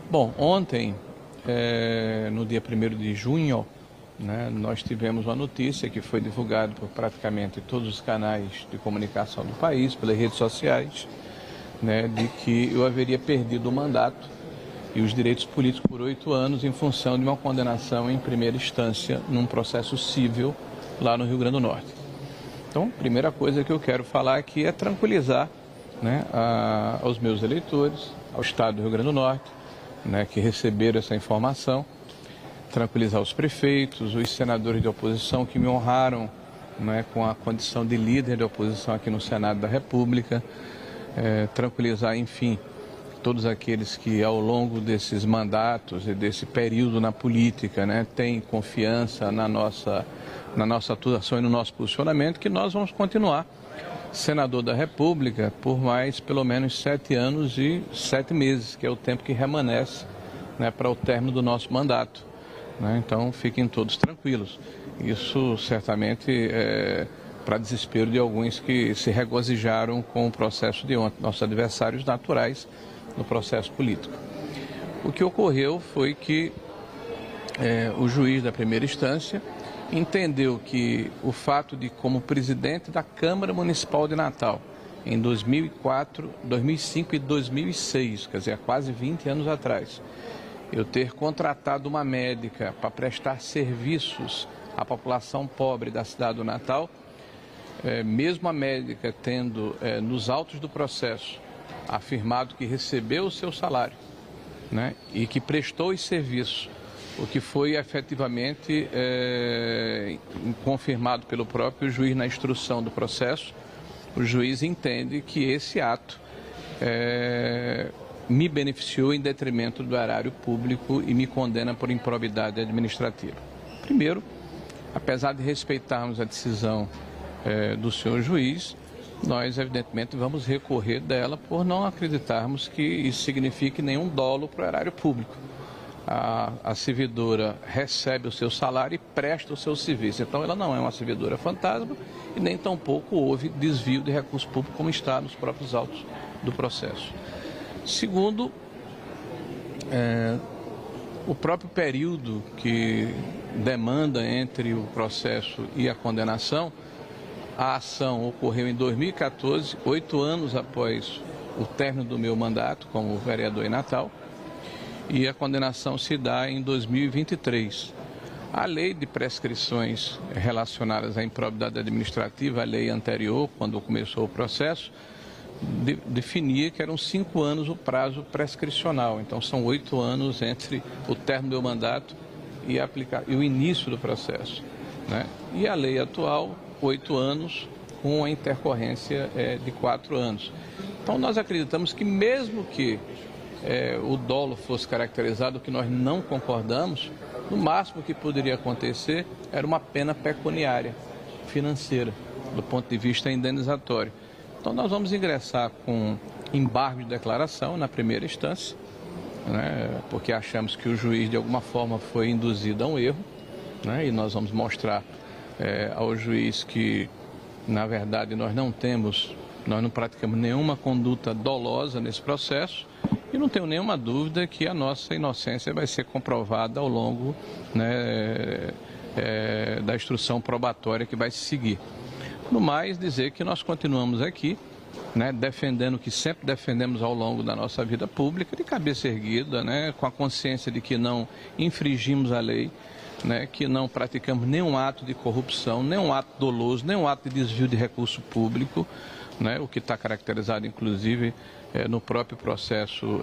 Bom, ontem, no dia 1º de junho, né, nós tivemos uma notícia que foi divulgada por praticamente todos os canais de comunicação do país, pelas redes sociais, né, de que eu haveria perdido o mandato e os direitos políticos por 8 anos em função de uma condenação em primeira instância num processo civil lá no Rio Grande do Norte. Então, a primeira coisa que eu quero falar aqui é tranquilizar, né, aos meus eleitores, ao Estado do Rio Grande do Norte, né, que receberam essa informação, tranquilizar os prefeitos, os senadores de oposição que me honraram, né, com a condição de líder de oposição aqui no Senado da República, tranquilizar, enfim, todos aqueles que ao longo desses mandatos e desse período na política, né, têm confiança na nossa atuação e no nosso posicionamento, que nós vamos continuar senador da República por mais pelo menos 7 anos e 7 meses, que é o tempo que remanesce, né, para o término do nosso mandato, né? Então fiquem todos tranquilos. Isso certamente é para desespero de alguns que se regozijaram com o processo de ontem, nossos adversários naturais no processo político. O que ocorreu foi que o juiz da primeira instância entendeu que o fato de, como presidente da Câmara Municipal de Natal, em 2004, 2005 e 2006, quer dizer, há quase 20 anos atrás, eu ter contratado uma médica para prestar serviços à população pobre da cidade do Natal, mesmo a médica tendo, nos autos do processo, afirmado que recebeu o seu salário, né, e que prestou os serviços, o que foi efetivamente confirmado pelo próprio juiz na instrução do processo. O juiz entende que esse ato me beneficiou em detrimento do erário público e me condena por improbidade administrativa. Primeiro, apesar de respeitarmos a decisão do senhor juiz, nós evidentemente vamos recorrer dela por não acreditarmos que isso signifique nenhum dolo para o erário público. A servidora recebe o seu salário e presta o seu serviço. Então, ela não é uma servidora fantasma e nem tampouco houve desvio de recurso público, como está nos próprios autos do processo. Segundo, o próprio período que demanda entre o processo e a condenação, a ação ocorreu em 2014, 8 anos após o término do meu mandato como vereador em Natal, e a condenação se dá em 2023. A lei de prescrições relacionadas à improbidade administrativa, a lei anterior, quando começou o processo, definia que eram 5 anos o prazo prescricional. Então, são 8 anos entre o término do mandato e o início do processo, né? E a lei atual, 8 anos, com a intercorrência de 4 anos. Então, nós acreditamos que mesmo que o dolo fosse caracterizado, que nós não concordamos, no máximo que poderia acontecer era uma pena pecuniária, financeira, do ponto de vista indenizatório. Então nós vamos ingressar com embargo de declaração na primeira instância, né, porque achamos que o juiz de alguma forma foi induzido a um erro, né, e nós vamos mostrar ao juiz que, na verdade, nós não praticamos nenhuma conduta dolosa nesse processo. E não tenho nenhuma dúvida que a nossa inocência vai ser comprovada ao longo, né, da instrução probatória que vai se seguir. No mais, dizer que nós continuamos aqui, né, defendendo o que sempre defendemos ao longo da nossa vida pública, de cabeça erguida, né, com a consciência de que não infringimos a lei, né, que não praticamos nenhum ato de corrupção, nenhum ato doloso, nenhum ato de desvio de recurso público, né, o que está caracterizado, inclusive, no próprio processo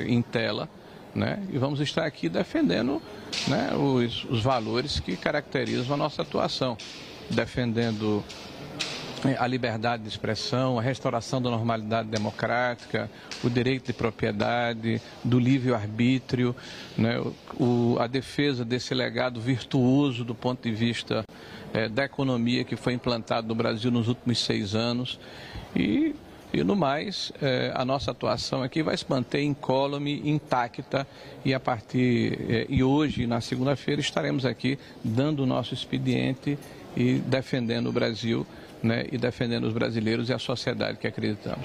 em tela, né, e vamos estar aqui defendendo, né, os valores que caracterizam a nossa atuação, defendendo a liberdade de expressão, a restauração da normalidade democrática, o direito de propriedade, do livre-arbítrio, né, a defesa desse legado virtuoso do ponto de vista da economia que foi implantado no Brasil nos últimos 6 anos. E no mais, a nossa atuação aqui vai se manter incólume, intacta, e hoje, na segunda-feira, estaremos aqui dando o nosso expediente e defendendo o Brasil, né, e defendendo os brasileiros e a sociedade que acreditamos.